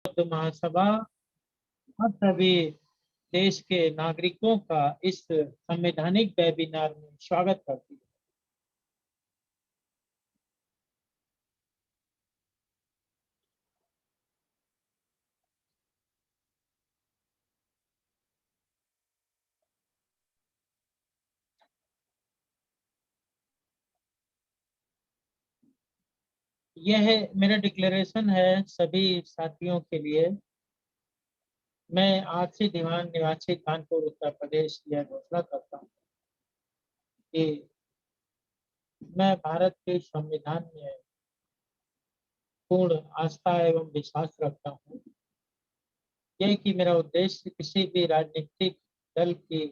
महासभा और सभी देश के नागरिकों का इस संवैधानिक वेबिनार में स्वागत करती है। यह मेरा डिक्लेरेशन है सभी साथियों के लिए। मैं आज से दीवान निवासी कानपुर उत्तर प्रदेश यह घोषणा करता हूँ कि मैं भारत के संविधान में पूर्ण आस्था एवं विश्वास रखता हूँ। यह कि मेरा उद्देश्य किसी भी राजनीतिक दल की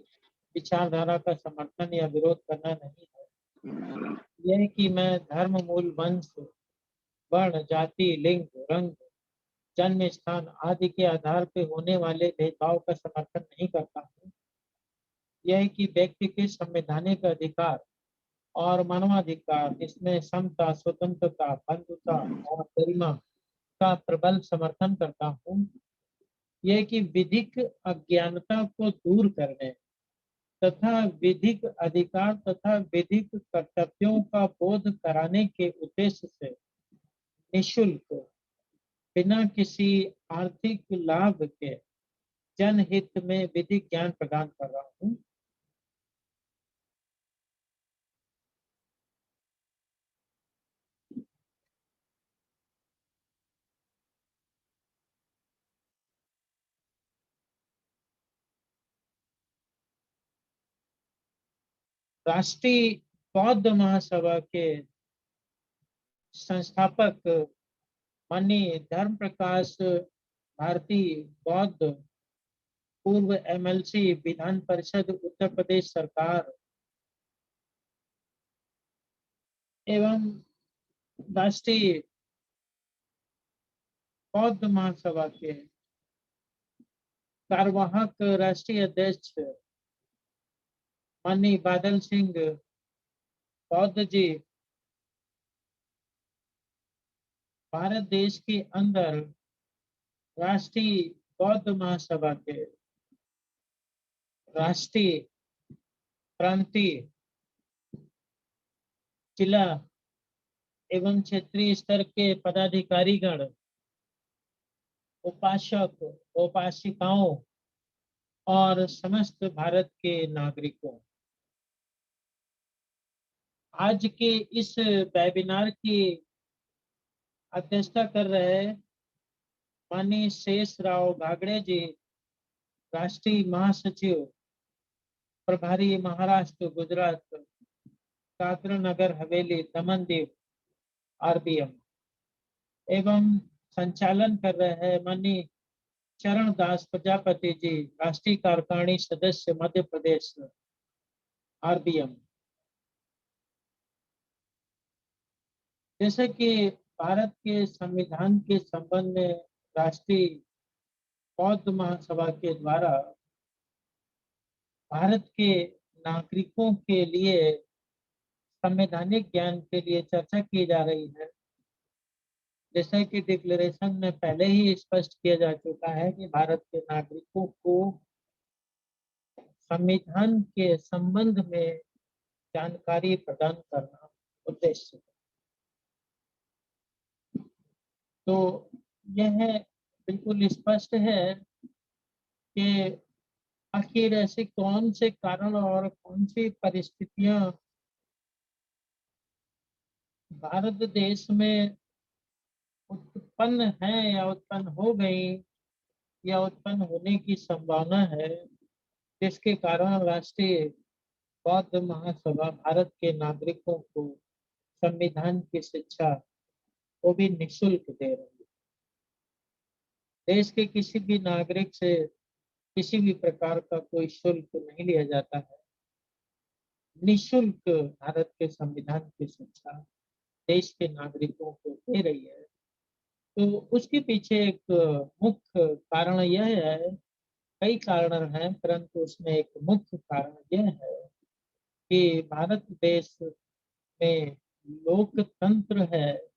विचारधारा का समर्थन या विरोध करना नहीं है। यह कि मैं धर्म, मूल, वंश, वर्ण, जाति, लिंग, रंग, जन्म स्थान आदि के आधार पर होने वाले भेदभाव का समर्थन नहीं करता हूँ। यह कि व्यक्ति के संवैधानिक अधिकार और मानवाधिकार, इसमें समता, स्वतंत्रता, बंधुता और गरिमा का प्रबल समर्थन करता हूँ। यह कि विधिक अज्ञानता को दूर करने तथा विधिक अधिकार तथा विधिक कर्तव्यों का बोध कराने के उद्देश्य से निःशुल्क, बिना किसी आर्थिक लाभ के जनहित में विधिक ज्ञान प्रदान कर रहा हूँ। राष्ट्रीय बौद्ध महासभा के संस्थापक माननीय धर्म प्रकाश भारती बौद्ध, पूर्व एमएलसी, विधान परिषद उत्तर प्रदेश सरकार एवं राष्ट्रीय बौद्ध महासभा के कार्यवाहक राष्ट्रीय अध्यक्ष माननीय बादल सिंह बौद्ध जी भारत देश के अंदर राष्ट्रीय बौद्ध महासभा के राष्ट्रीय, प्रांतीय, जिला एवं क्षेत्रीय स्तर के पदाधिकारीगण, उपासक, उपासिकाओं और समस्त भारत के नागरिकों, आज के इस वेबिनार की अध्यक्षता कर रहे माननीय शेष राव घागड़े जी, राष्ट्रीय महासचिव प्रभारी महाराष्ट्र, गुजरात, दादरा नगर हवेली, दमन दीव, आरबीएम एवं संचालन कर रहे हैं माननीय चरण दास प्रजापति जी, राष्ट्रीय कार्यकारिणी सदस्य मध्य प्रदेश, आरबीएम। जैसे कि भारत के संविधान के संबंध में राष्ट्रीय बौद्ध महासभा के द्वारा भारत के नागरिकों के लिए संवैधानिक ज्ञान के लिए चर्चा की जा रही है। जैसा कि डिक्लेरेशन में पहले ही स्पष्ट किया जा चुका है कि भारत के नागरिकों को संविधान के संबंध में जानकारी प्रदान करना उद्देश्य है। तो यह बिल्कुल स्पष्ट है कि आखिर ऐसे कौन से कारण और कौन सी परिस्थितियां भारत देश में उत्पन्न है या उत्पन्न हो गई या उत्पन्न होने की संभावना है, जिसके कारण राष्ट्रीय बौद्ध महासभा भारत के नागरिकों को संविधान की शिक्षा वो भी निःशुल्क दे रही है। देश के किसी भी नागरिक से किसी भी प्रकार का कोई शुल्क नहीं लिया जाता है। निःशुल्क भारत के संविधान की शिक्षा देश के नागरिकों को दे रही है। तो उसके पीछे एक मुख्य कारण यह है, कई कारण हैं, परंतु उसमें एक मुख्य कारण यह है कि भारत देश में लोकतंत्र है,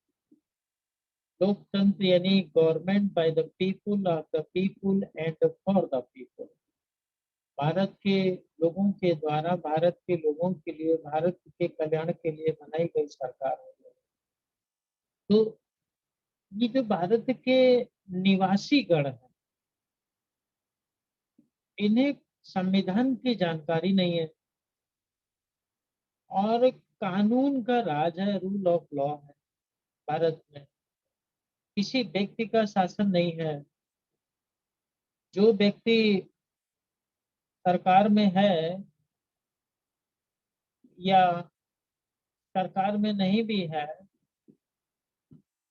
लोकतंत्र यानी government by the people, of the people and for the people. Bharat के लोगों के द्वारा, भारत के लोगों के लिए, भारत के कल्याण के लिए बनाई गई सरकार है। तो ये जो भारत के निवासी गण हैं, इन्हें संविधान की जानकारी नहीं है और कानून का राज है, रूल ऑफ लॉ है भारत में। किसी व्यक्ति का शासन नहीं है। जो व्यक्ति सरकार में है या सरकार में नहीं भी है,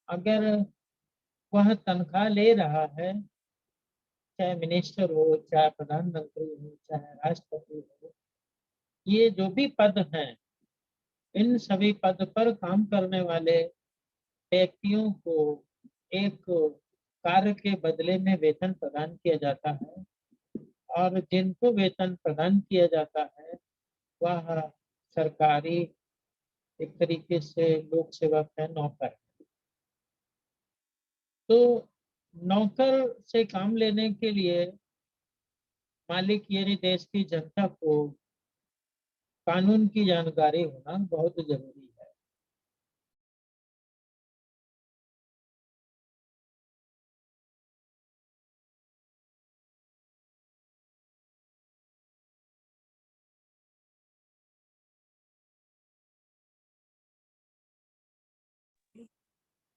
अगर वह तनख्वाह ले रहा है, चाहे मिनिस्टर हो, चाहे प्रधानमंत्री हो, चाहे राष्ट्रपति हो, ये जो भी पद हैं, इन सभी पद पर काम करने वाले व्यक्तियों को एक कार्य के बदले में वेतन प्रदान किया जाता है और जिनको वेतन प्रदान किया जाता है वह सरकारी एक तरीके से लोक सेवक है, नौकर। तो नौकर से काम लेने के लिए मालिक यानी देश की जनता को कानून की जानकारी होना बहुत जरूरी है।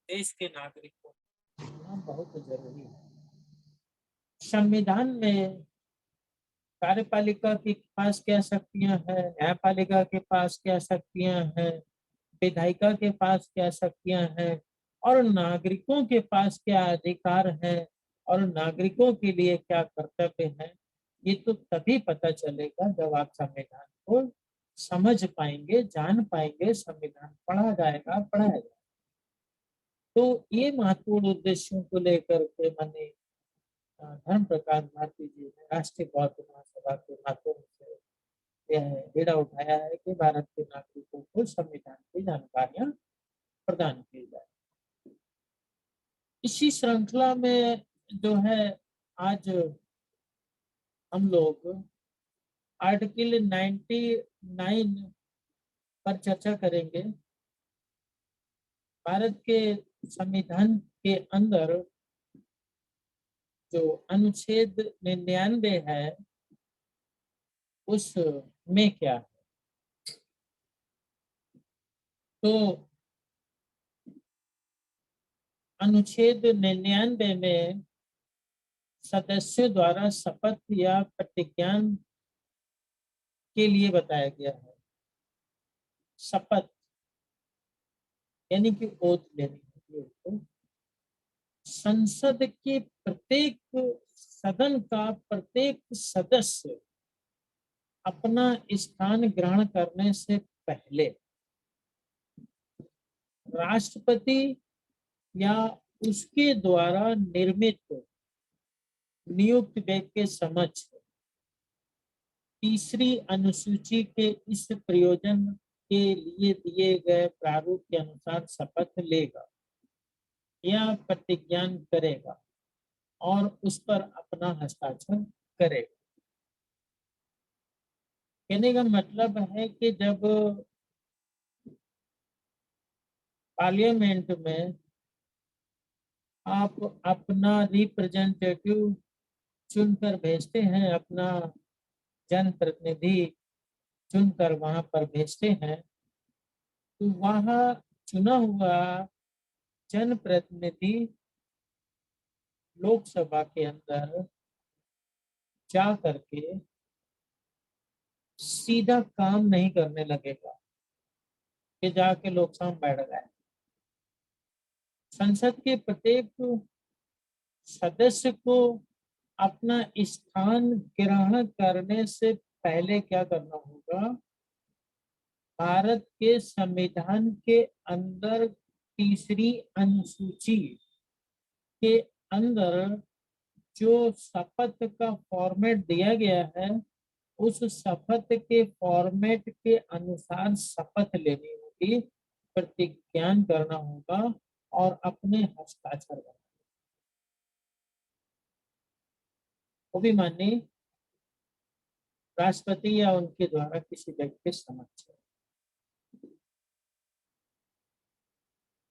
देश के नागरिकों को होना बहुत जरूरी है। संविधान में कार्यपालिका के पास क्या शक्तियां हैं, न्यायपालिका के पास क्या शक्तियां हैं, विधायिका के पास क्या शक्तियां हैं और नागरिकों के पास क्या अधिकार है और नागरिकों के लिए क्या कर्तव्य है, ये तो तभी पता चलेगा जब आप संविधान को समझ पाएंगे, जान पाएंगे। संविधान पढ़ा जाएगा, पढ़ाया जाएगा। तो ये महत्वपूर्ण उद्देश्यों को लेकर के मैंने धर्म प्रकाश भारती जी ने राष्ट्रीय बौद्ध महासभा के माध्यम से यह बीड़ा उठाया है कि भारत के नागरिकों को संविधान की जानकारियां प्रदान की जाए। इसी श्रृंखला में जो है आज हम लोग आर्टिकल 99 पर चर्चा करेंगे। भारत के संविधान के अंदर जो अनुच्छेद 99 है उसमें क्या है। तो अनुच्छेद 99 में सदस्यों द्वारा शपथ या प्रतिज्ञान के लिए बताया गया है। शपथ यानी कि ओथ लेनी। संसद के प्रत्येक सदन का प्रत्येक सदस्य अपना स्थान ग्रहण करने से पहले राष्ट्रपति या उसके द्वारा निर्मित नियुक्त व्यक्ति के समक्ष तीसरी अनुसूची के इस प्रयोजन के लिए दिए गए प्रारूप के अनुसार शपथ लेगा या प्रतिज्ञान करेगा और उस पर अपना हस्ताक्षर करेगा। कहने का मतलब है कि जब पार्लियामेंट में आप अपना रिप्रेजेंटेटिव चुनकर भेजते हैं, अपना जनप्रतिनिधि चुनकर वहां पर भेजते हैं, तो वहां चुना हुआ जनप्रतिनिधि लोकसभा के अंदर जा करके सीधा काम नहीं करने लगेगा कि जाके लोकसभा में बैठ गए। संसद के प्रत्येक सदस्य को अपना स्थान ग्रहण करने से पहले क्या करना होगा, भारत के संविधान के अंदर तीसरी अनुसूची के अंदर जो शपथ का फॉर्मेट दिया गया है उस शपथ के फॉर्मेट के अनुसार शपथ लेनी होगी, प्रतिज्ञान करना होगा और अपने हस्ताक्षर बनाए, वो भी माननीय राष्ट्रपति या उनके द्वारा किसी व्यक्ति के समक्ष।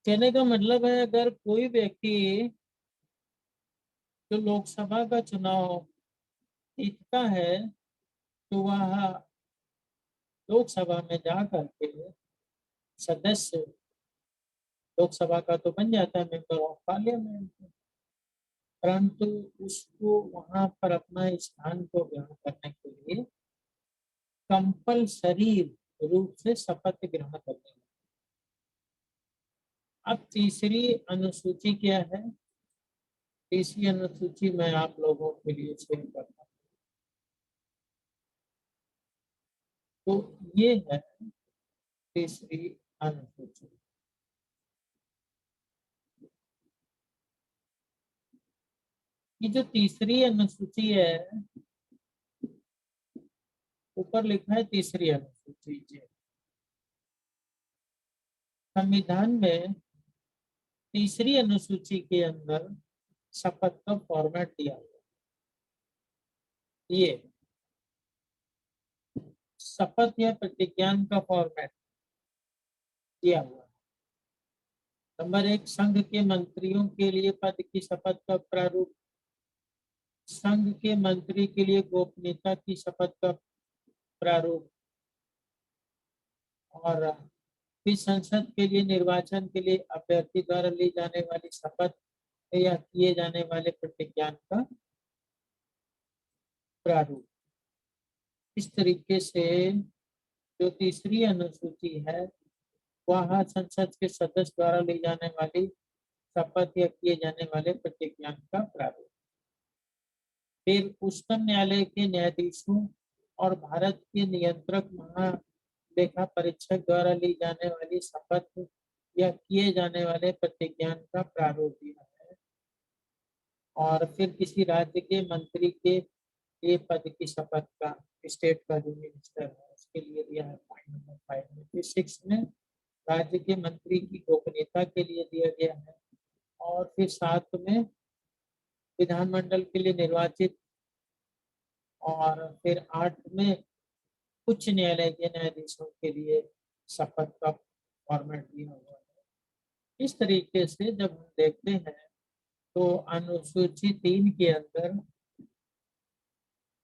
कहने का मतलब है, अगर कोई व्यक्ति जो लोकसभा का चुनाव जीतता है तो वह लोकसभा में जा करके सदस्य लोकसभा का तो बन जाता है, मेंबर ऑफ पार्लियामेंट, परंतु उसको वहां पर अपना स्थान को ग्रहण करने के लिए कंपलसरी रूप से शपथ ग्रहण करनी है। अब तीसरी अनुसूची क्या है? तीसरी अनुसूची मैं आप लोगों के लिए शेयर करता हूँ। तो ये है तीसरी अनुसूची। ये जो तीसरी अनुसूची है, ऊपर लिखा है तीसरी अनुसूची जी। संविधान में तीसरी अनुसूची के अंदर शपथ का फॉर्मेट दिया हुआ। ये शपथ या प्रतिज्ञान का फॉर्मेट दिया हुआ। नंबर 1, संघ के मंत्रियों के लिए पद की शपथ का प्रारूप। संघ के मंत्री के लिए गोपनीयता की शपथ का प्रारूप। और फिर संसद के लिए निर्वाचन के लिए अभ्यर्थी द्वारा ली जाने वाली शपथ या किए जाने वाले प्रतिज्ञान का प्रारूप। इस तरीके से जो तीसरी अनुसूची है वह संसद के सदस्य द्वारा ली जाने वाली शपथ या किए जाने वाले प्रतिज्ञान का प्रारूप। फिर उच्चतम न्यायालय के न्यायाधीशों और भारत के नियंत्रक महालेखा परीक्षक द्वारा ली जाने वाली शपथ या किए जाने वाले प्रतिज्ञान का प्रारूप दिया है। और फिर किसी राज्य के मंत्री के लिए पद की शपथ का, स्टेट का जो मिनिस्टर है उसके लिए दिया है पॉइंट नंबर 5 में। फिर 6 में राज्य के मंत्री की गोपनीयता के लिए दिया गया है। और फिर 7 में विधानमंडल के लिए निर्वाचित। और फिर 8 में उच्च न्यायालय के न्यायाधीशों के लिए शपथ का फॉर्मेट दिया हुआ है। इस तरीके से जब हम देखते हैं तो अनुसूची 3 के अंदर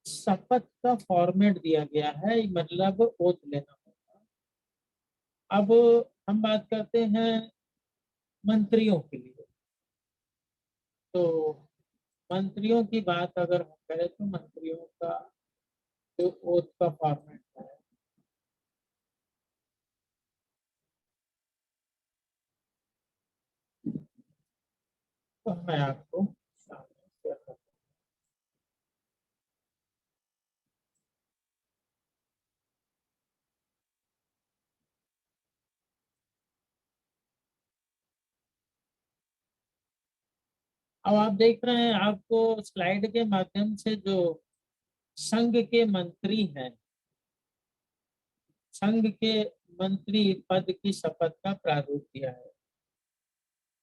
शपथ का फॉर्मेट दिया गया है, मतलब ओथ लेना होगा। अब हम बात करते हैं मंत्रियों के लिए। तो मंत्रियों की बात अगर हम करें तो मंत्रियों का जो ओथ का फॉर्मेट है, तो मैं आपको सामने शेयर करता हूं। अब आप देख रहे हैं, आपको स्लाइड के माध्यम से जो संघ के मंत्री हैं, संघ के मंत्री पद की शपथ का प्रारूप दिया है।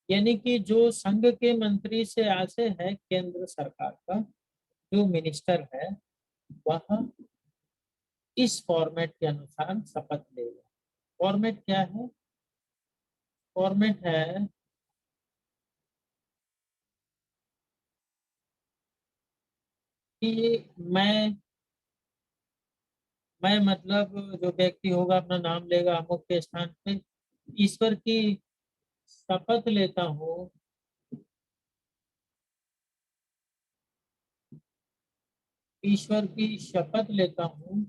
यानी कि जो संघ के मंत्री से आशय है केंद्र सरकार का जो मिनिस्टर है, वह इस फॉर्मेट के अनुसार शपथ लेगा। फॉर्मेट क्या है? फॉर्मेट है कि मैं मतलब जो व्यक्ति होगा अपना नाम लेगा अमुक के स्थान पे, ईश्वर की शपथ लेता हूँ, ईश्वर की शपथ लेता हूँ।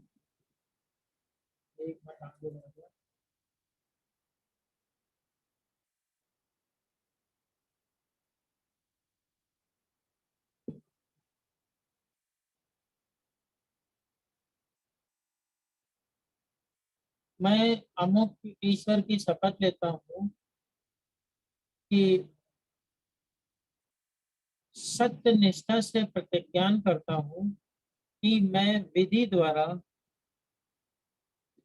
एक मिनट आगे बढ़ गया। मैं अमुक ईश्वर की शपथ लेता हूँ कि सत्य निष्ठा से प्रतिज्ञान करता हूँ कि मैं विधि द्वारा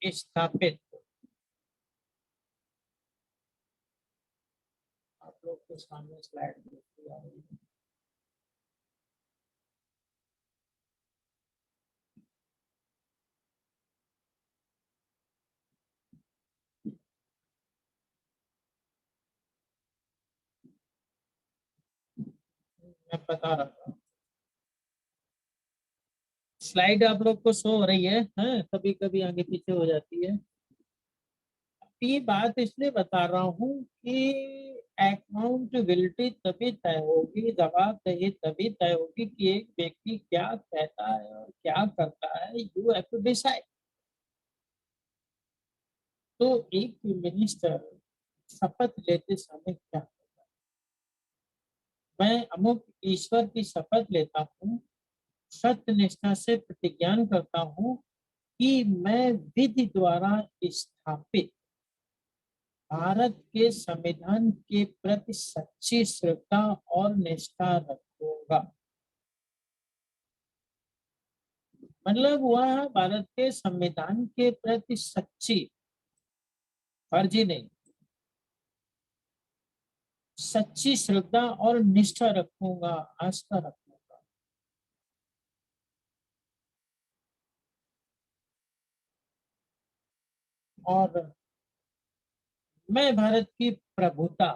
स्थापित, आप लोग आपके सामने स्लाइड दिखती आ रही है। मैं बता रहा था, स्लाइड आप लोग को शो हो रही है, हैं? कभी कभी आगे पीछे हो जाती है। ये बात इसलिए बता रहा हूँ कि अकाउंटेबिलिटी तभी तय होगी, जवाबदेही तभी तय होगी कि एक व्यक्ति क्या कहता है और क्या करता है। You have to decide. तो एक मिनिस्टर शपथ लेते समय क्या करता है? मैं अमुक ईश्वर की शपथ लेता हूँ, सत्य निष्ठा से प्रतिज्ञान करता हूँ कि मैं विधि द्वारा स्थापित भारत के संविधान के प्रति सच्ची श्रद्धा और निष्ठा रखूंगा। मतलब वह भारत के संविधान के प्रति सच्ची, फर्जी नहीं, सच्ची श्रद्धा और निष्ठा रखूंगा, आस्था रखूंगा। और मैं भारत की प्रभुता,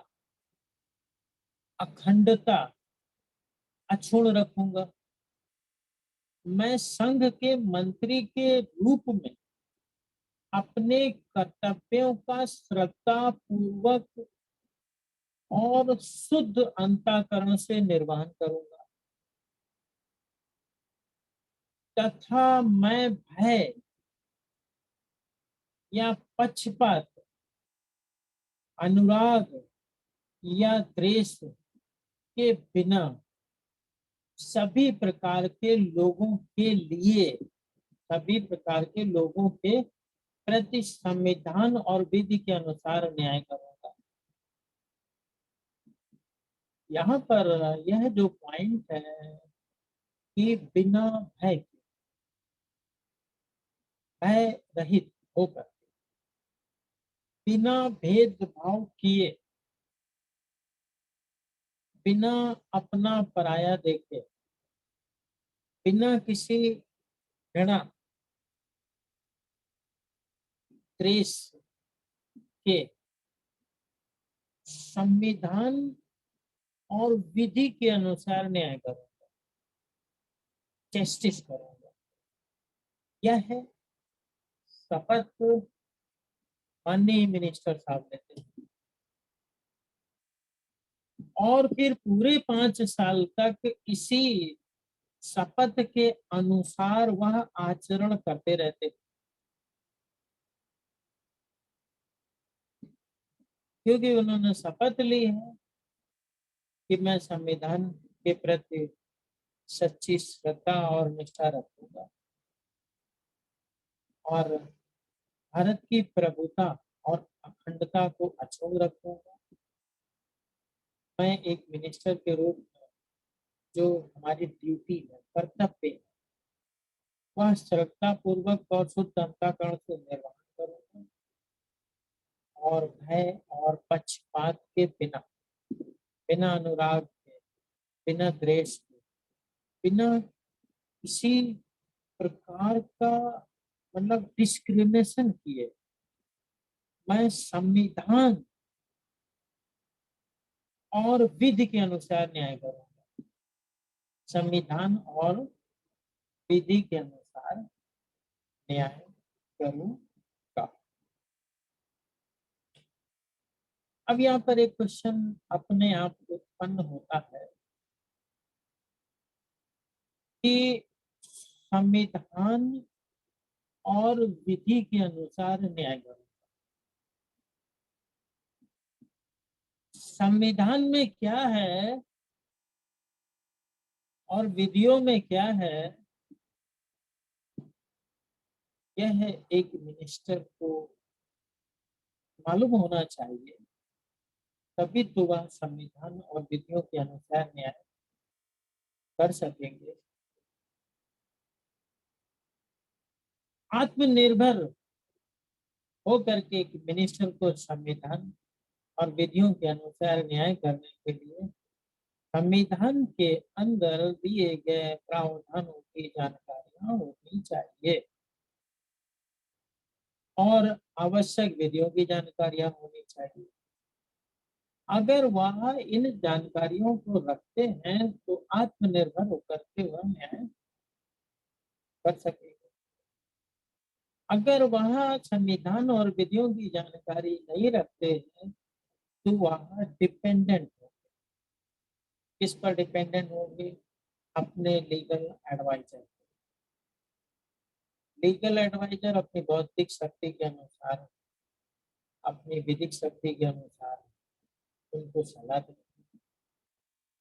अखंडता अक्षुण्ण रखूंगा। मैं संघ के मंत्री के रूप में अपने कर्तव्यों का श्रद्धा पूर्वक और शुद्ध अंतःकरण से निर्वहन करूंगा। तथा मैं भय या पक्षपात, अनुराग या द्वेष के बिना सभी प्रकार के लोगों के लिए, सभी प्रकार के लोगों के प्रति संविधान और विधि के अनुसार न्याय करूंगा। यहाँ पर यह जो पॉइंट है कि बिना भय के, भय रहित होकर, बिना भेदभाव किए, बिना अपना पराया देखे, बिना किसी घृणा द्वेष के संविधान और विधि के अनुसार न्याय करूंगा, जस्टिस करूंगा। यह है शपथ माननीय मिनिस्टर साहब लेते हैं। और फिर पूरे 5 साल तक इसी शपथ के अनुसार वह आचरण करते रहते, क्योंकि उन्होंने शपथ ली है कि मैं संविधान के प्रति सच्ची श्रद्धा और निष्ठा रखूंगा और भारत की प्रभुता और अखंडता को अक्षुण्ण रखूंगा। मैं एक मिनिस्टर के रूप में जो हमारी ड्यूटी है, कर्तव्य है, वह श्रद्धा पूर्वक और शुद्ध अंतःकरण से निर्वहन करूंगा और भय और पक्षपात के बिना, बिना अनुराग के, बिना द्वेष के, बिना किसी प्रकार का मतलब डिस्क्रिमिनेशन किए मैं संविधान और विधि के अनुसार न्याय करूंगा। संविधान और विधि के अनुसार न्याय करूंगा। अब यहाँ पर एक क्वेश्चन अपने आप उत्पन्न होता है कि संविधान और विधि के अनुसार न्याय करूंगा। संविधान में क्या है और विधियों में क्या है, यह एक मिनिस्टर को मालूम होना चाहिए, तभी तो वह संविधान और विधियों के अनुसार न्याय कर सकेंगे। आत्मनिर्भर हो करके एक मिनिस्टर को संविधान और विधियों के अनुसार न्याय करने के लिए संविधान के अंदर दिए गए प्रावधानों की जानकारियां होनी चाहिए और आवश्यक विधियों की जानकारियां होनी चाहिए। अगर वह इन जानकारियों को रखते हैं तो आत्मनिर्भर होकर के वह न्याय कर सकेंगे। अगर वह संविधान और विधियों की जानकारी नहीं रखते हैं तो वह डिपेंडेंट हो। किस पर डिपेंडेंट होंगे? अपने लीगल एडवाइजर। लीगल एडवाइजर अपनी बौद्धिक शक्ति के अनुसार, अपनी विधिक शक्ति के अनुसार उनको सलाह देंगे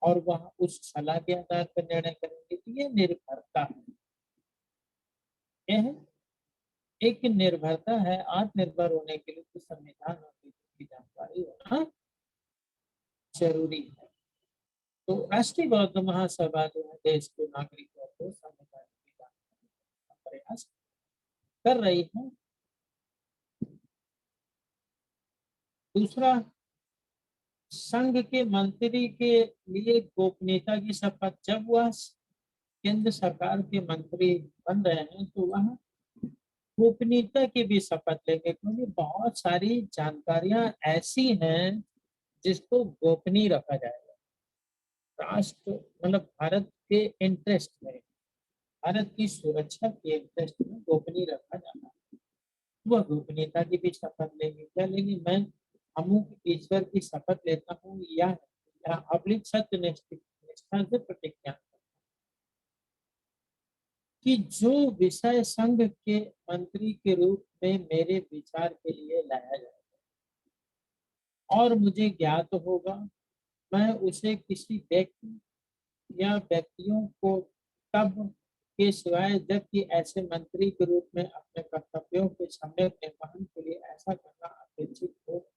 और वह उस सलाह के आधार पर निर्णय करेंगे। तो ये निर्भरता है, यह एक निर्भरता है। आत्मनिर्भर होने के लिए तो संविधान और विधि की जानकारी होना जरूरी है। तो राष्ट्रीय बौद्ध महासभा जो है देश के नागरिकों को संविधान की जानकारी का प्रयास कर रही है। दूसरा, संघ के मंत्री के लिए गोपनीयता की शपथ। जब वह केंद्र सरकार के मंत्री बन रहे हैं तो वह गोपनीयता की भी शपथ लेंगे, क्योंकि बहुत सारी जानकारियां ऐसी हैं जिसको गोपनीय रखा जाएगा। राष्ट्र मतलब भारत के इंटरेस्ट में, भारत की सुरक्षा के इंटरेस्ट में गोपनीय रखा जाना है। वह गोपनीयता की भी शपथ लेंगे। क्या लेंगे? मैं अमुक ईश्वर की शपथ लेता हूँ या अपनी सत्य निष्ठा से प्रतिज्ञा कि जो विषय संघ के मंत्री के रूप में मेरे विचार के लिए लाया जाएगा और मुझे ज्ञात होगा, मैं उसे किसी व्यक्ति या व्यक्तियों को तब के सिवाय जबकि ऐसे मंत्री के रूप में अपने कर्तव्यों के सम्यक निर्वहन के लिए ऐसा करना अपेक्षित हो,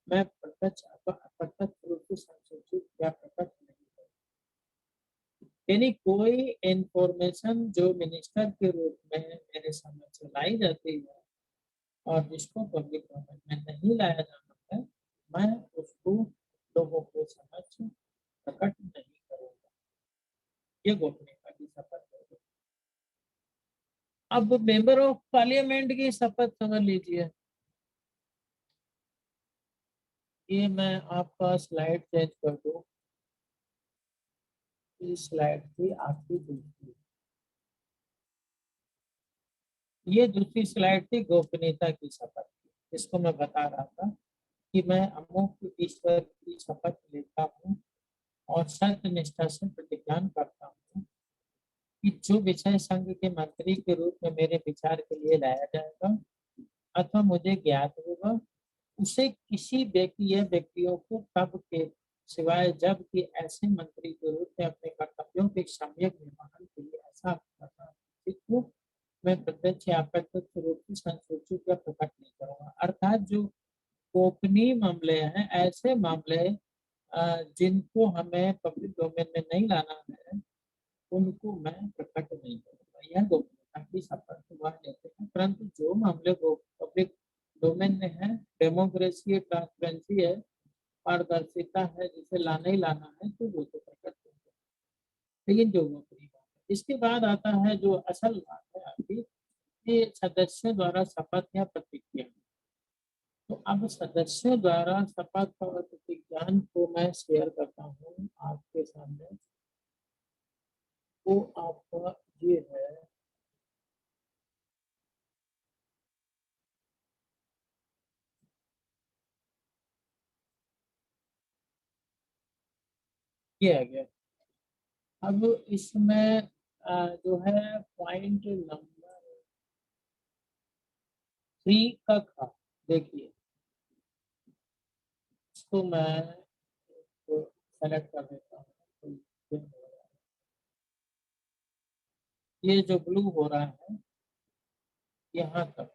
मैं प्रत्यक्ष अथवा अप्रत्यक्ष रूप से संसूचित या प्रकट नहीं करूँ। यानी कोई इंफॉर्मेशन जो मिनिस्टर के रूप में मेरे समक्ष लाई जाती है और जिसको पब्लिक डोमेन में नहीं लाया जाना है, मैं उसको लोगों के समक्ष प्रकट नहीं करूंगा। ये गोपनीयता की शपथ है। अब मेंबर ऑफ पार्लियामेंट की शपथ समझ लीजिए। ये मैं आपका स्लाइड चेंज कर दूं। इस स्लाइड की आपकी दूसरी, ये दूसरी स्लाइड थी गोपनीयता की शपथ की, जिसको मैं बता रहा था कि मैं अमुक ईश्वर की शपथ लेता हूँ और सत्य निष्ठा से प्रतिज्ञा करता हूँ कि जो विषय संघ के मंत्री के रूप में मेरे विचार के लिए लाया जाएगा अथवा मुझे ज्ञात होगा, उसे किसी व्यक्ति या व्यक्तियों को तब के सिवाय जब कि ऐसे मंत्री के रूप में अपने कर्तव्यों के सम्यक निर्वहन के लिए ऐसा करना उचित हो, मैं प्रत्यक्ष या अप्रत्यक्ष रूप से संसूचित या प्रकट नहीं करूंगा। अर्थात जो गोपनीय मामले हैं, ऐसे मामले जिनको हमें पब्लिक डोमेन में नहीं लाना है, उनको मैं प्रकट नहीं करूंगा। यह गोपनीयता की शपथ वह लेते हैं। परंतु जो मामले पब्लिक डोमेन में है, डेमोक्रेसी है, ट्रांसपेरेंसी है, पारदर्शिता है, जिसे लाना ही लाना है, तो वो तो प्रकट होंगे। लेकिन जो गोपनीय बात है, इसके बाद आता है जो असल बात है आपकी, ये सदस्यों द्वारा शपथ या प्रतिज्ञा। तो अब सदस्यों द्वारा शपथ और प्रतिज्ञा को मैं शेयर करता हूँ आपके सामने। वो आपका ये है, ये आ गया। अब इसमें जो है पॉइंट नंबर 3 का था, देखिए इसको मैं सेलेक्ट कर देता हूँ। तो ये जो ब्लू हो रहा है यहाँ तक,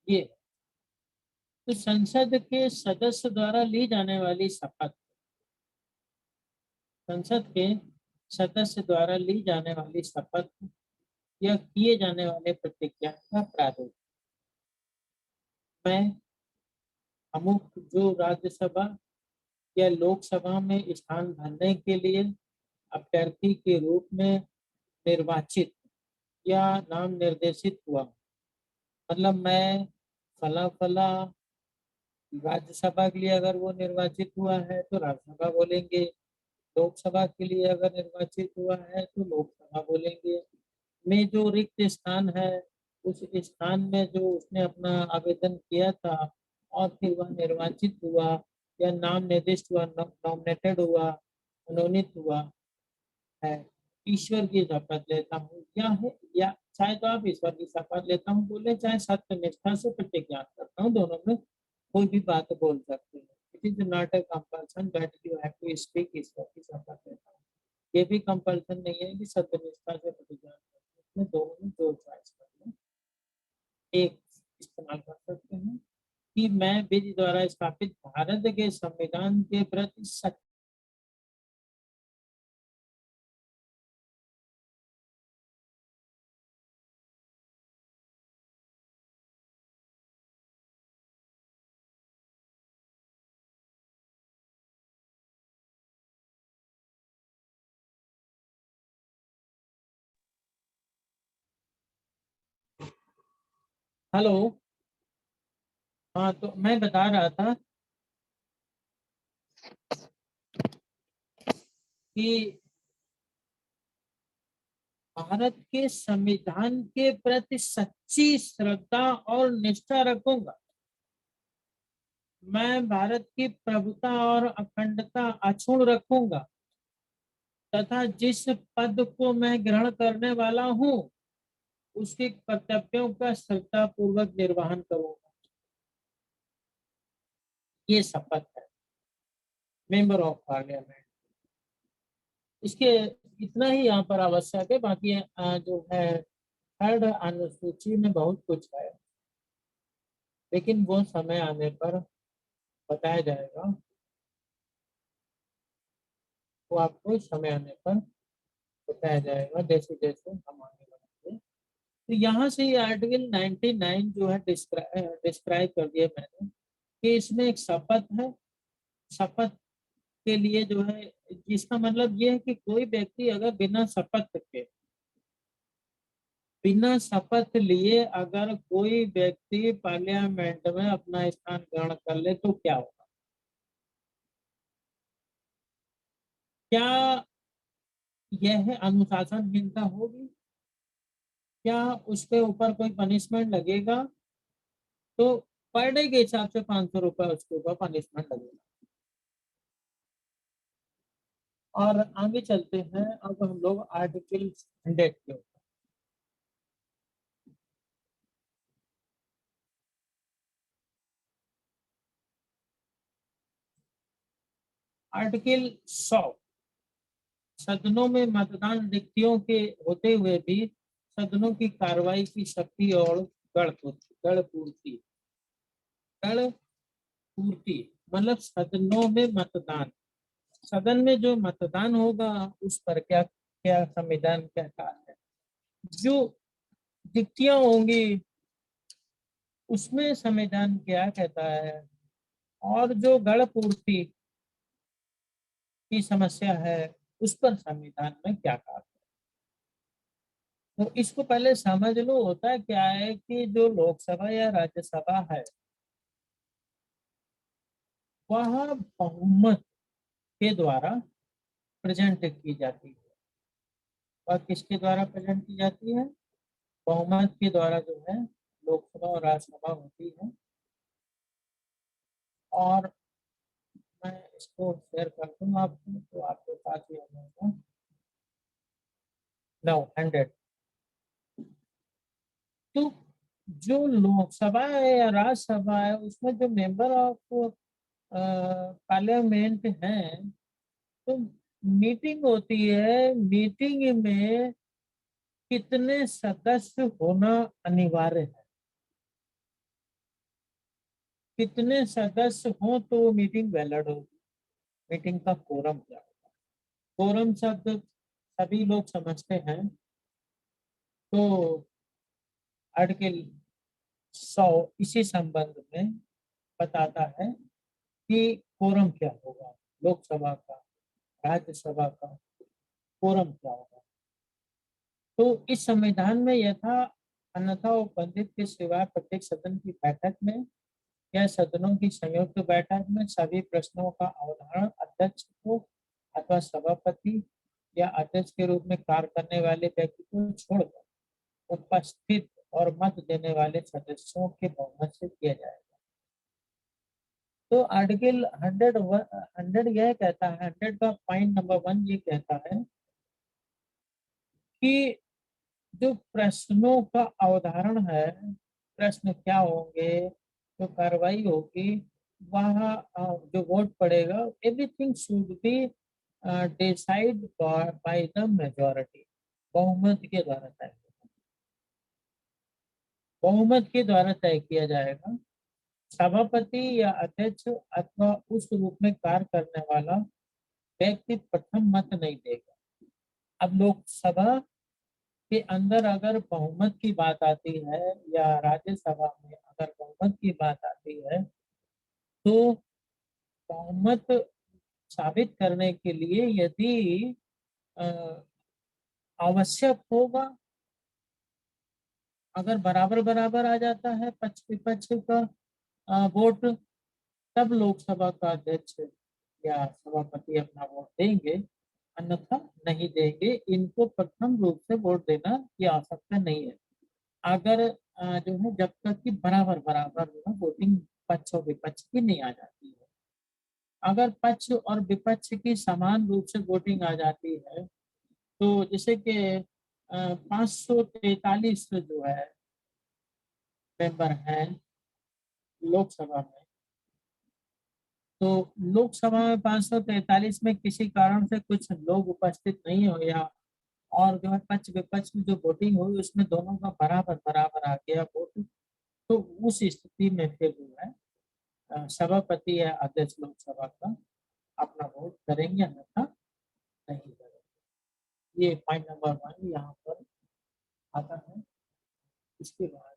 ये तो संसद के सदस्य द्वारा ली जाने वाली शपथ, संसद के सदस्य द्वारा ली जाने वाली शपथ या किए जाने वाले प्रतिज्ञा का प्रारूप। मैं अमुक जो राज्यसभा या लोकसभा में स्थान भरने के लिए अभ्यर्थी के रूप में निर्वाचित या नाम निर्देशित हुआ, मतलब मैं फला फला राज्यसभा के लिए अगर वो निर्वाचित हुआ है तो राज्यसभा बोलेंगे, लोकसभा के लिए अगर निर्वाचित हुआ है तो लोकसभा बोलेंगे। में जो रिक्त स्थान है उस स्थान में जो उसने अपना आवेदन किया था और फिर वह निर्वाचित हुआ या नाम निर्दिष्ट हुआ, नॉमिनेटेड हुआ, मनोनीत हुआ है, ईश्वर की शपथ लेता हूँ, या है या चाहे तो आप ईश्वर की शपथ लेता हूँ बोले, चाहे सत्य निष्ठा से प्रतिज्ञा करता हूँ, दोनों में कोई भी बात बोल सकते हैं। It is not a compulsion that you have to speak ईश्वर की शपथ लेता हूँ। ये भी कंपल्सन नहीं है कि सत्य निष्ठा से प्रतिज्ञा करते हैं, इसमें दोनों में जो चॉइस करना एक इस्तेमाल कर सकते हैं कि मैं विधि द्वारा स्थापित भारत के संविधान के प्रति सच्चा। हेलो। हाँ, तो मैं बता रहा था कि भारत के संविधान के प्रति सच्ची श्रद्धा और निष्ठा रखूंगा। मैं भारत की प्रभुता और अखंडता अक्षुण्ण रखूंगा तथा जिस पद को मैं ग्रहण करने वाला हूँ उसके कर्तव्यों का श्रद्धा पूर्वक निर्वहन करूंगा। ये शपथ है मेंबर ऑफ पार्लियामेंट। इसके इतना ही यहाँ पर आवश्यक है, बाकी जो है थर्ड अनुसूची में बहुत कुछ है, लेकिन वो समय आने पर बताया जाएगा। वो आपको समय आने पर बताया जाएगा जैसे जैसे हम आगे बढ़ेंगे। तो यहाँ से ये आर्टिकल 99 जो है डिस्क्राइब कर दिया मैंने कि इसमें एक शपथ है। शपथ के लिए जो है, इसका मतलब ये है कि कोई व्यक्ति अगर बिना शपथ लिए अगर कोई व्यक्ति पार्लियामेंट में अपना स्थान ग्रहण कर ले तो क्या होगा? क्या यह अनुशासनहीनता होगी? क्या उसके ऊपर कोई पनिशमेंट लगेगा? तो पर डे के हिसाब से 500 रुपए उसके ऊपर पनिशमेंट लगेगा। और आगे चलते हैं अब हम लोग आर्टिकल 100 के ऊपर। आर्टिकल 100, सदनों में मतदान रिक्तियों के होते हुए भी सदनों की कार्रवाई की शक्ति और गण पूर्ति मतलब सदनों में मतदान, सदन में जो मतदान होगा उस पर क्या क्या संविधान कहता है। जो रिक्तियां होंगी उसमें संविधान क्या कहता है, और जो गण पूर्ति की समस्या है उस पर संविधान में क्या कहा है। तो इसको पहले समझ लो। होता क्या है कि जो लोकसभा या राज्यसभा है वह बहुमत के द्वारा प्रेजेंट की जाती है। वह किसके द्वारा प्रेजेंट की जाती है? बहुमत के द्वारा जो है लोकसभा और राज्यसभा होती है। और मैं इसको शेयर कर दूंगा आपको तो आपके पास ही होगा। नाउ 100। तो जो लोकसभा है या राज्यसभा है उसमें जो मेंबर ऑफ पार्लियामेंट हैं, तो मीटिंग होती है। मीटिंग में कितने सदस्य होना अनिवार्य है? कितने सदस्य हो तो वो मीटिंग वैलिड होगी? मीटिंग का कोरम क्या होगा? कोरम शब्द सभी लोग समझते हैं। तो आर्टिकल 100 इसी संबंध में बताता है कि कोरम क्या होगा, लोकसभा का, राज्यसभा का कोरम क्या होगा। तो इस संविधान में यथा अन्यथा उपबंधित के सिवा प्रत्येक सदन की बैठक में या सदनों की संयुक्त बैठक में सभी प्रश्नों का अवधारण अध्यक्ष को अथवा सभापति या अध्यक्ष के रूप में कार्य करने वाले व्यक्ति को छोड़कर उपस्थित और मत देने वाले सदस्यों के बहुमत से किया जाएगा। तो आर्टिकल 100 यह कहता है, 100 का पॉइंट नंबर 1 ये कहता है कि जो प्रश्नों का अवधारण है, प्रश्न क्या होंगे, जो कार्रवाई होगी, वहाँ जो वोट पड़ेगा, everything should be decide by the majority, बहुमत के द्वारा तय, बहुमत के द्वारा तय किया जाएगा। सभापति या अध्यक्ष अथवा उस रूप में कार्य करने वाला व्यक्ति प्रथम मत नहीं देगा। अब लोकसभा के अंदर अगर बहुमत की बात आती है या राज्यसभा में अगर बहुमत की बात आती है, तो बहुमत साबित करने के लिए यदि आवश्यक होगा, अगर बराबर बराबर आ जाता है पक्ष विपक्ष का वोट, तब लोकसभा का अध्यक्ष या सभापति अपना वोट देंगे, अन्यथा नहीं देंगे। इनको प्रथम रूप से वोट देना की आवश्यकता नहीं है। अगर जो है जब तक कि बराबर बराबर जो है वोटिंग पक्ष और विपक्ष की नहीं आ जाती है। अगर पक्ष और विपक्ष की समान रूप से वोटिंग आ जाती है, तो जैसे कि 543 जो है मेंबर हैं लोकसभा में, तो लोकसभा में 543 में किसी कारण से कुछ लोग उपस्थित नहीं हो या और जो है पक्ष विपक्ष में जो वोटिंग हुई उसमें दोनों का बराबर बराबर आ गया वोट, तो उस स्थिति में फिर जो है सभापति या अध्यक्ष लोकसभा का अपना वोट करेंगे, अन्यथा नहीं करेंगे। ये पॉइंट नंबर 1 यहाँ पर आता है। इसके बाद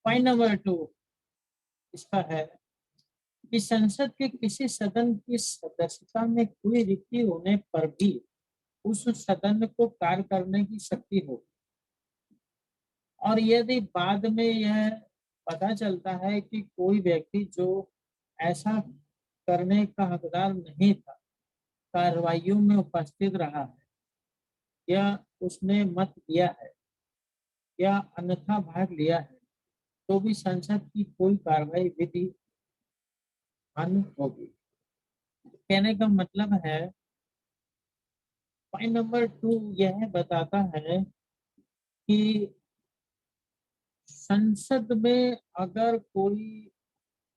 पॉइंट नंबर 2 इसका है कि संसद के किसी सदन की सदस्यता में कोई रिक्ति होने पर भी उस सदन को कार्य करने की शक्ति हो, और यदि बाद में यह पता चलता है कि कोई व्यक्ति जो ऐसा करने का हकदार नहीं था, कार्रवाइयों में उपस्थित रहा है या उसने मत दिया है या अन्यथा भाग लिया है, तो भी संसद की कोई कार्रवाई विधि मान्य होगी। कहने का मतलब है पॉइंट नंबर 2 यह बताता है कि संसद में अगर कोई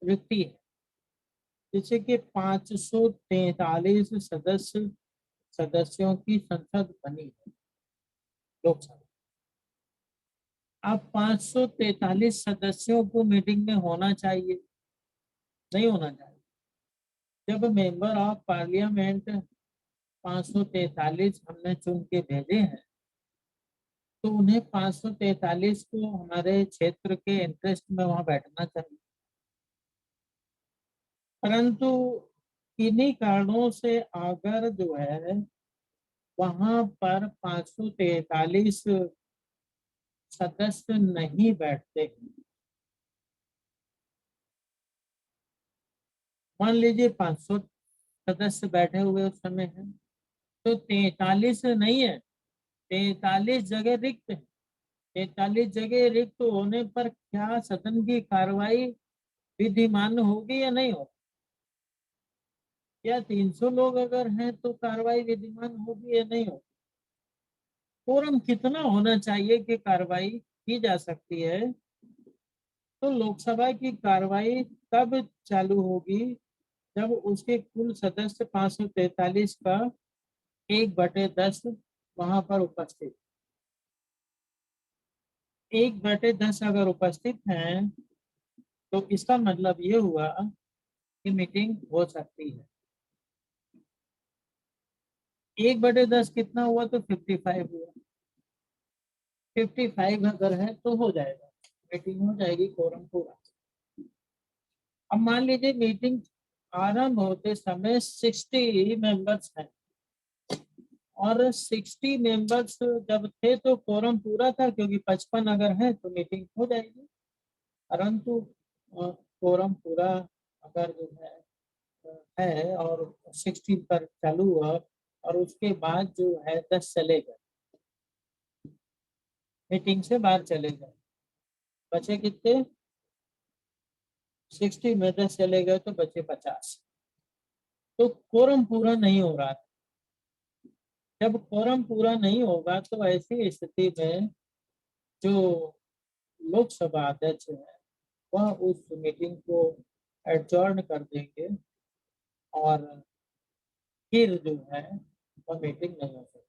रिक्ति है, जैसे कि 543 सदस्यों की संसद बनी है लोकसभा, अब 543 सदस्यों को मीटिंग में होना चाहिए, नहीं होना चाहिए। जब मेंबर ऑफ पार्लियामेंट 543 हमने चुन के भेजे हैं, तो उन्हें 543 को हमारे क्षेत्र के इंटरेस्ट में वहां बैठना चाहिए। परंतु इन्हीं कारणों से अगर जो है वहां पर 543 सदस्य नहीं बैठते, मान लीजिए 500 सदस्य बैठे हुए उस समय है, तो 43 नहीं है, 43 जगह रिक्त है। 43 जगह रिक्त होने पर क्या सदन की कार्रवाई विधिमान होगी या नहीं होगी? या 300 लोग अगर हैं तो कार्रवाई विधिमान होगी या नहीं होगी? कोरम कितना होना चाहिए कि कार्रवाई की जा सकती है? तो लोकसभा की कार्रवाई तब चालू होगी जब उसके कुल सदस्य 543 का 1/10 वहां पर उपस्थित, 1/10 अगर उपस्थित हैं तो इसका मतलब ये हुआ कि मीटिंग हो सकती है। 1/10 कितना हुआ तो 55 हुआ। 55 अगर है तो हो जाएगा, मीटिंग हो जाएगी, कोरम पूरा। अब मान लीजिए मीटिंग आरंभ होते समय 60 मेंबर्स हैं और 60 मेंबर्स जब थे तो कोरम पूरा था, क्योंकि 55 अगर है तो मीटिंग हो जाएगी। परंतु कोरम पूरा अगर जो है और 60 पर चालू हुआ और उसके बाद जो है 10 चले गए, मीटिंग से बाहर चले गए, बचे कितने? 60 में 10 चले गए तो बचे 50। तो कोरम पूरा नहीं हो रहा था। जब कोरम पूरा नहीं होगा तो ऐसी स्थिति में जो लोकसभा अध्यक्ष है वह उस मीटिंग को एडजॉर्न कर देंगे और फिर जो है वह मीटिंग नहीं हो सकती,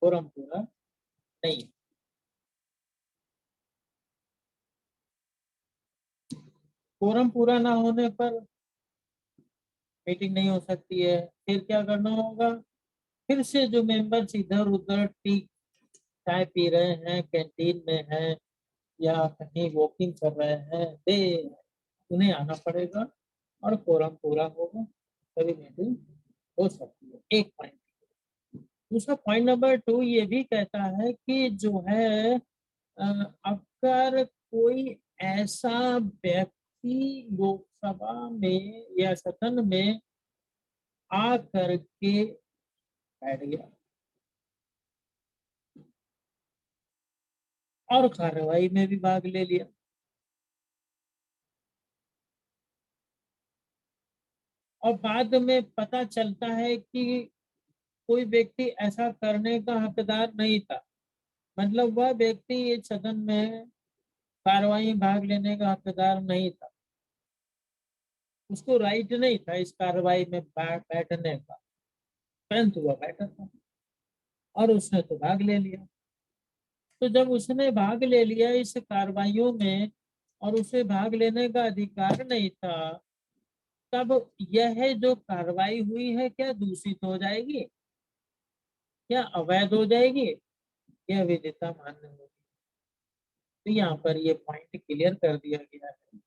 कोरम पूरा नहीं। कोरम पूरा ना होने पर मीटिंग नहीं हो सकती है। फिर क्या करना होगा? फिर से जो मेंबर्स इधर उधर टी चाय पी रहे हैं, कैंटीन में हैं या कहीं वॉकिंग कर रहे हैं, दे उन्हें आना पड़ेगा और कोरम पूरा होगा, तभी मीटिंग हो सकती है। एक पॉइंट। दूसरा पॉइंट नंबर 2 ये भी कहता है कि जो है अगर कोई ऐसा व्यक्ति लोकसभा में या सदन में आ करके बैठ गया और कार्रवाई में भी भाग ले लिया, और बाद में पता चलता है कि कोई व्यक्ति ऐसा करने का हकदार नहीं था, मतलब वह व्यक्ति इस सदन में कार्रवाई में भाग लेने का हकदार नहीं था, उसको राइट नहीं था इस कार्रवाई में बैठने का, परंतु वह बैठा था और उसने तो भाग ले लिया। तो जब उसने भाग ले लिया इस कार्रवाइयों में और उसे भाग लेने का अधिकार नहीं था, तब यह जो कार्रवाई हुई है क्या दूषित हो जाएगी, क्या अवैध हो जाएगी, या विदिता मान्य होगी? तो यहाँ पर ये पॉइंट क्लियर कर दिया गया है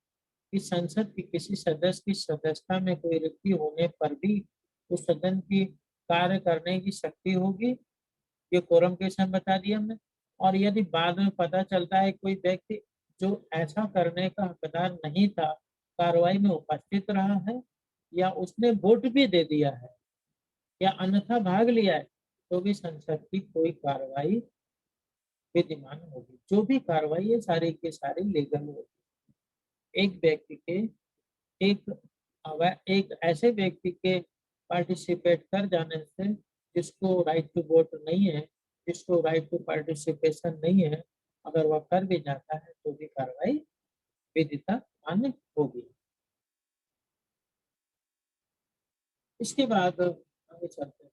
कि संसद की किसी सदस्य की सदस्यता में कोई रिक्ति होने पर भी उस सदन की कार्य करने की शक्ति होगी। ये कोरम के समय बता दिया हमने। और यदि बाद में पता चलता है कोई व्यक्ति जो ऐसा करने का हकदार नहीं था कार्रवाई में उपस्थित रहा है या उसने वोट भी दे दिया है या अन्यथा भाग लिया है, तो भी संसद की कोई कार्रवाई विधिमान होगी। जो भी कार्रवाई है सारी के सारी लीगल होगी। एक व्यक्ति के एक एक ऐसे व्यक्ति के पार्टिसिपेट कर जाने से जिसको राइट टू वोट नहीं है, जिसको राइट टू पार्टिसिपेशन नहीं है, अगर वह कर भी जाता है तो भी कार्रवाई विधिता मान्य होगी। इसके बाद आगे चलते हैं।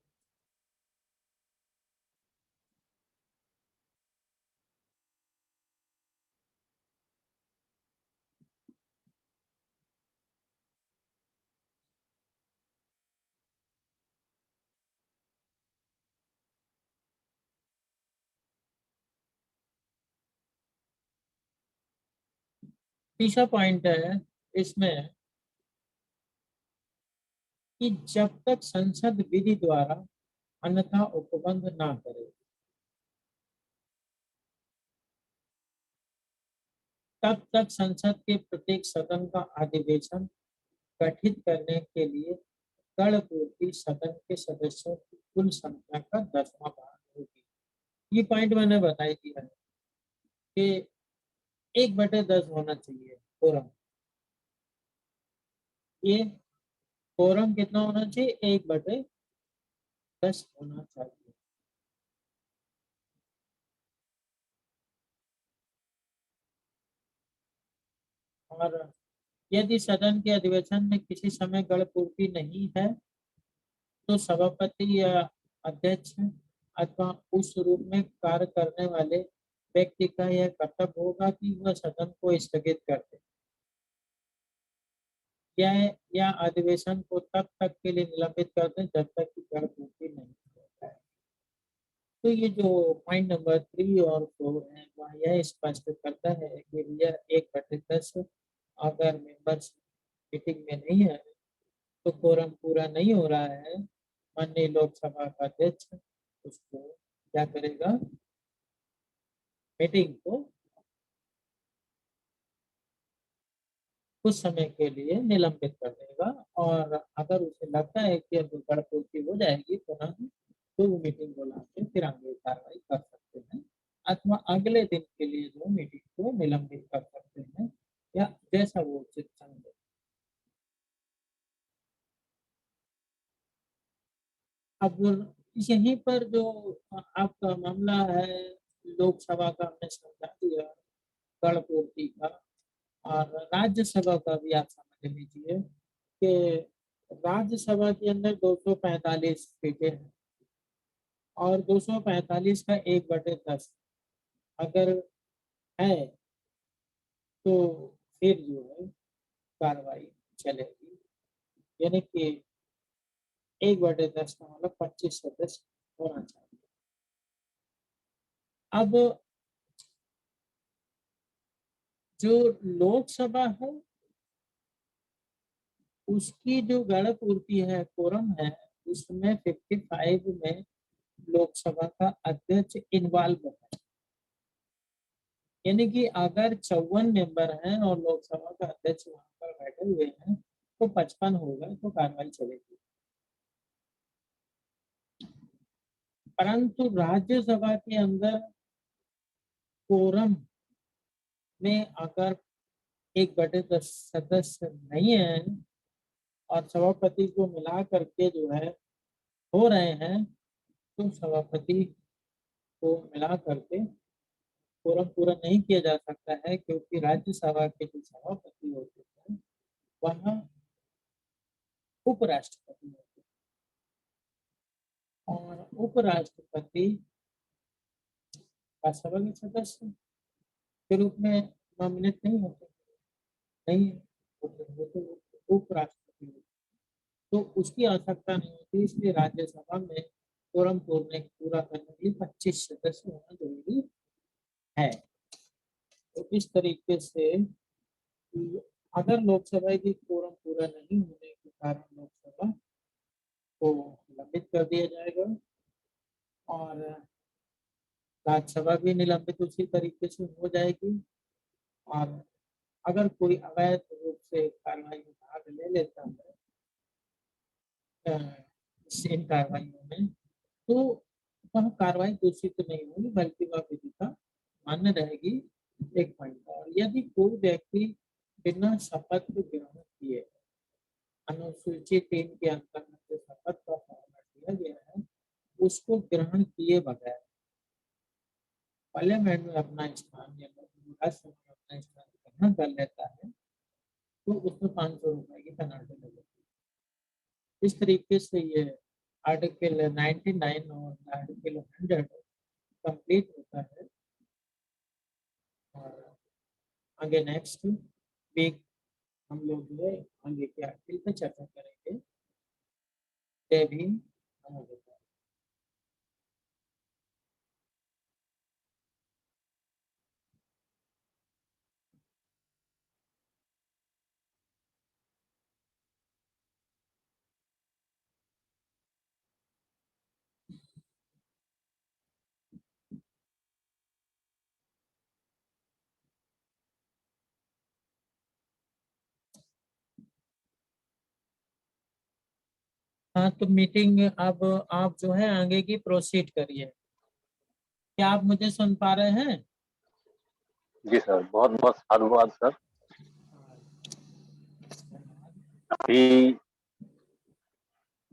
तीसरा पॉइंट है इसमें कि जब तक संसद विधि द्वारा अन्यथा उपबंध ना करे तब तक संसद के प्रत्येक सदन का अधिवेशन गठित करने के लिए गण पूर्ति सदन के सदस्यों की कुल संख्या का 10वां भाग होगी। ये पॉइंट मैंने बताई दिया है कि 1/10 होना चाहिए कोरम। ये कोरम कितना होना चाहिए? 1/10 होना चाहिए। और यदि सदन के अधिवेशन में किसी समय गण पूर्ति नहीं है तो सभापति या अध्यक्ष अथवा उस रूप में कार्य करने वाले व्यक्ति का यह कर्तव्य होगा कि वह सदन को स्थगित कर दे या अधिवेशन को तब तक के लिए निलंबित कर दें जब तक कि कर पूर्ति नहीं हो जाए। तो ये जो पॉइंट नंबर 3 और 4 है वह यह स्पष्ट करता है कि यह 1/10 अगर मेंबर्स मीटिंग में नहीं है तो कोरम पूरा नहीं हो रहा है, माननीय लोकसभा का अध्यक्ष उसको क्या करेगा, मीटिंग को कुछ समय के लिए निलंबित कर देगा और अगर उसे लगता है कि अब गड़पूर्ति हो जाएगी पुनः तो वो मीटिंग बुला के फिर आगे कार्रवाई कर सकते हैं अथवा अगले दिन के लिए जो मीटिंग को निलंबित कर सकते हैं या जैसा वो उचित समझे। अब यहीं पर जो आपका मामला है लोकसभा का हमने समझा दिया गणपूर्ति का, और राज्यसभा का भी आप समझ लीजिए कि राज्यसभा के अंदर 245 सीटें हैं और 245 का 1/10 अगर है तो फिर जो है कार्रवाई चलेगी, यानी कि 1/10 का मतलब 25 सदस्य होना चाहिए। अब जो लोकसभा है उसकी जो गणपूर्ति है कोरम है उसमें 55 में लोकसभा का अध्यक्ष इन्वॉल्व है, यानी कि अगर 54 मेंबर हैं और लोकसभा का अध्यक्ष वहां पर बैठे हुए हैं तो 55 होगा तो कार्रवाई चलेगी। परंतु राज्यसभा के अंदर कोरम में अगर 1/10 सदस्य नहीं है और सभापति को मिला करके जो है हो रहे हैं तो सभापति को मिला करके कोरम पूरा नहीं किया जा सकता है, क्योंकि राज्यसभा के जो सभापति होते हैं वह उपराष्ट्रपति होते हैं और उपराष्ट्रपति राज्यसभा के सदस्य के रूप में नॉमिनेट नहीं होते, नहीं होते उपराष्ट्रपति होते, तो उसकी आवश्यकता नहीं होती, इसलिए राज्यसभा में कोरम पूरा करने के लिए 25 सदस्य होना जरूरी है। तो इस तरीके से अगर लोकसभा की कोरम पूरा नहीं होने के कारण लोकसभा को निलंबित कर दिया जाएगा और राज्यसभा भी निलंबित उसी तरीके से हो जाएगी। और अगर कोई अवैध रूप से कार्रवाई में भाग ले लेता है इन कार्रवाइयों में तो वह कार्रवाई दूषित नहीं होगी बल्कि वह विधि का मान्य रहेगी। एक पॉइंट और यदि कोई व्यक्ति बिना शपथ ग्रहण किए अनुसूची 3 के अंतर्गत जो शपथ का फॉर्मेट दिया गया है उसको ग्रहण किए बगैर पार्लियामेंट में अपना स्थान या राज्यसभा में अपना स्थान ग्रहण कर लेता है तो उसमें 500 रुपए की पेनल्टी लगेगी। इस तरीके से ये आर्टिकल 99 और आर्टिकल 100 कंप्लीट होता है और आगे नेक्स्ट वीक हम लोग जो है आगे के आर्टिकल पे चर्चा करेंगे। जय भीम, नमो बुद्धाय। हाँ तो मीटिंग अब आप जो है आगे की प्रोसीड करिए। क्या आप मुझे सुन पा रहे हैं? जी सर, बहुत बहुत साधुवाद सर। अभी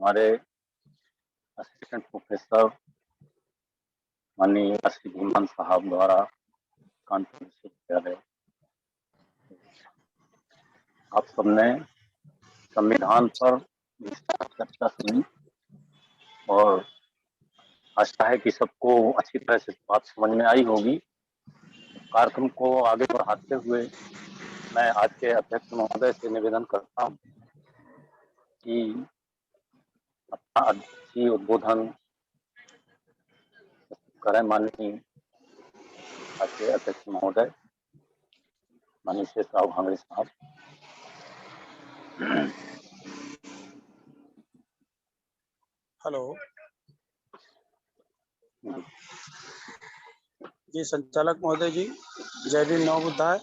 हमारे असिस्टेंट प्रोफेसर माननीय श्री भीमान साहब द्वारा कानपुर विश्वविद्यालय आप सबने संविधान पर चर्चा सुनी और आशा है कि सबको अच्छी तरह से बात समझ में आई होगी। कार्यक्रम को आगे बढ़ाते हुए मैं आज के अध्यक्ष महोदय से निवेदन करता हूँ कि अपना अध्यक्षीय उद्बोधन करें। माननीय आज के अध्यक्ष महोदय माननीय शेषराव भांगड़े साहब। हेलो जी, संचालक महोदय जी, जय भीम नमो बुद्धाय।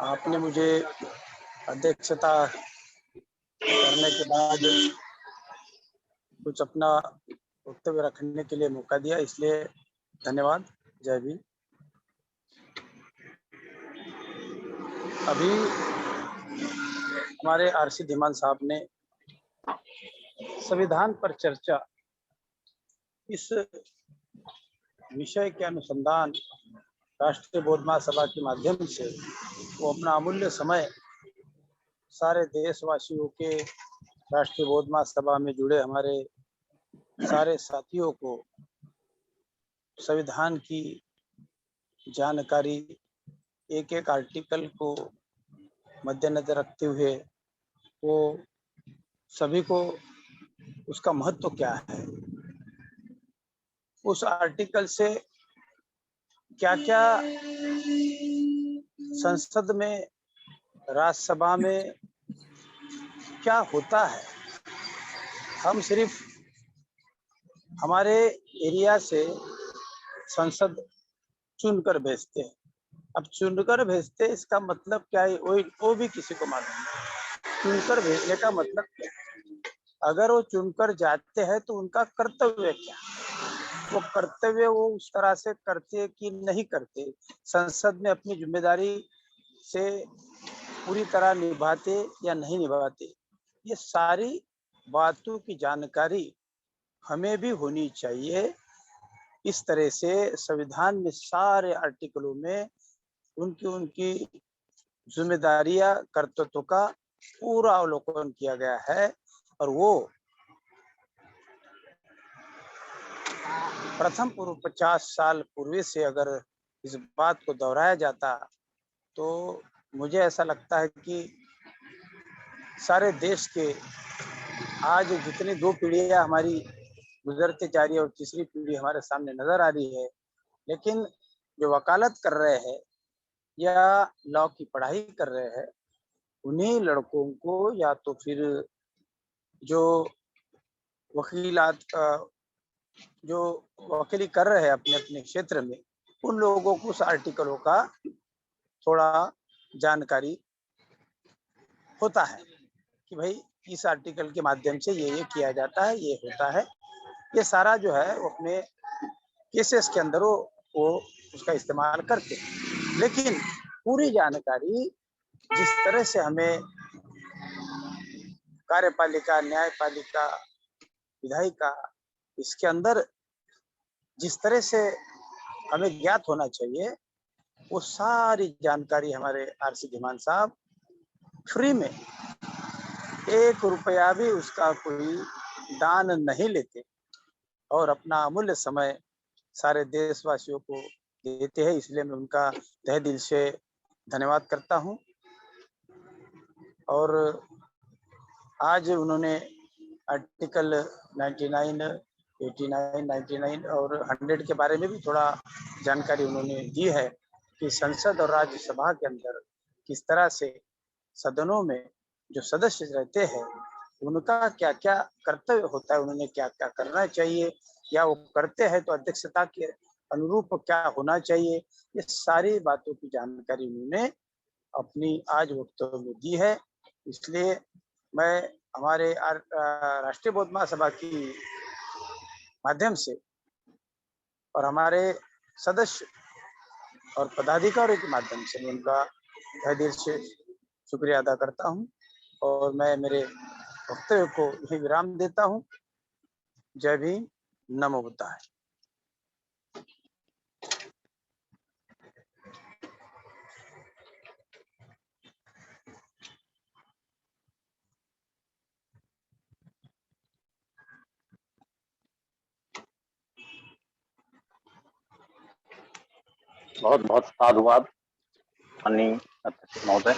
आपने मुझे अध्यक्षता करने के बाद कुछ अपना वक्तव्य रखने के लिए मौका दिया, इसलिए धन्यवाद। जय भीम। अभी हमारे आरसी धीमान साहब ने संविधान पर चर्चा इस विषय के अनुसंधान राष्ट्रीय बौद्ध महासभा के माध्यम से वो अपना अमूल्य समय सारे देशवासियों के राष्ट्रीय बौद्ध महासभा में जुड़े हमारे सारे साथियों को संविधान की जानकारी, एक एक आर्टिकल को मद्देनजर रखते हुए वो सभी को उसका महत्व क्या है, उस आर्टिकल से क्या क्या संसद में, राज्यसभा में क्या होता है। हम सिर्फ हमारे एरिया से संसद चुनकर भेजते हैं। अब चुनकर भेजते इसका मतलब क्या है, वो भी किसी को मालूम नहीं। चुनकर भेजने का मतलब क्या है? अगर वो चुनकर जाते हैं तो उनका कर्तव्य क्या, वो कर्तव्य वो उस तरह से करते कि नहीं करते, संसद में अपनी जिम्मेदारी से पूरी तरह निभाते या नहीं निभाते, ये सारी बातों की जानकारी हमें भी होनी चाहिए। इस तरह से संविधान में सारे आर्टिकलों में उनकी उनकी जिम्मेदारियां, कर्तव्यों का पूरा अवलोकन किया गया है। और वो प्रथम पूर्व 50 साल पूर्व से अगर इस बात को दोहराया जाता तो मुझे ऐसा लगता है कि सारे देश के आज जितनी दो पीढ़ियां हमारी गुजरते जा रही है और तीसरी पीढ़ी हमारे सामने नजर आ रही है, लेकिन जो वकालत कर रहे हैं या लॉ की पढ़ाई कर रहे हैं, उन्हीं लड़कों को या तो फिर जो वकीलात जो वकीली कर रहे हैं अपने अपने क्षेत्र में, उन लोगों को उस आर्टिकलों का थोड़ा जानकारी होता है कि भाई इस आर्टिकल के माध्यम से ये किया जाता है, ये होता है। ये सारा जो है वो अपने केसेस के अंदर वो उसका इस्तेमाल करते हैं। लेकिन पूरी जानकारी जिस तरह से हमें कार्यपालिका, न्यायपालिका, विधायिका, इसके अंदर जिस तरह से हमें ज्ञात होना चाहिए, वो सारी जानकारी हमारे आरसी धीमान साहब फ्री में, 1 रुपया भी उसका कोई दान नहीं लेते और अपना अमूल्य समय सारे देशवासियों को देते हैं। इसलिए मैं उनका तहे दिल से धन्यवाद करता हूं। और आज उन्होंने आर्टिकल 99, 89, 99 और 100 के बारे में भी थोड़ा जानकारी उन्होंने दी है कि संसद और राज्यसभा के अंदर किस तरह से सदनों में जो सदस्य रहते हैं उनका क्या क्या कर्तव्य होता है, उन्होंने क्या क्या करना चाहिए, या वो करते हैं तो अध्यक्षता के अनुरूप क्या होना चाहिए। ये सारी बातों की जानकारी उन्होंने अपनी आज वक्तव्य में दी है। इसलिए मैं हमारे राष्ट्रीय बौद्ध महासभा की माध्यम से और हमारे सदस्य और पदाधिकारियों के माध्यम से मैं उनका तहे दिल से शुक्रिया अदा करता हूं और मैं मेरे वक्तव्य को यही विराम देता हूं। जय भीम, नमो बुद्धाय। बहुत बहुत साधुवाद माननीय अध्यक्ष महोदय।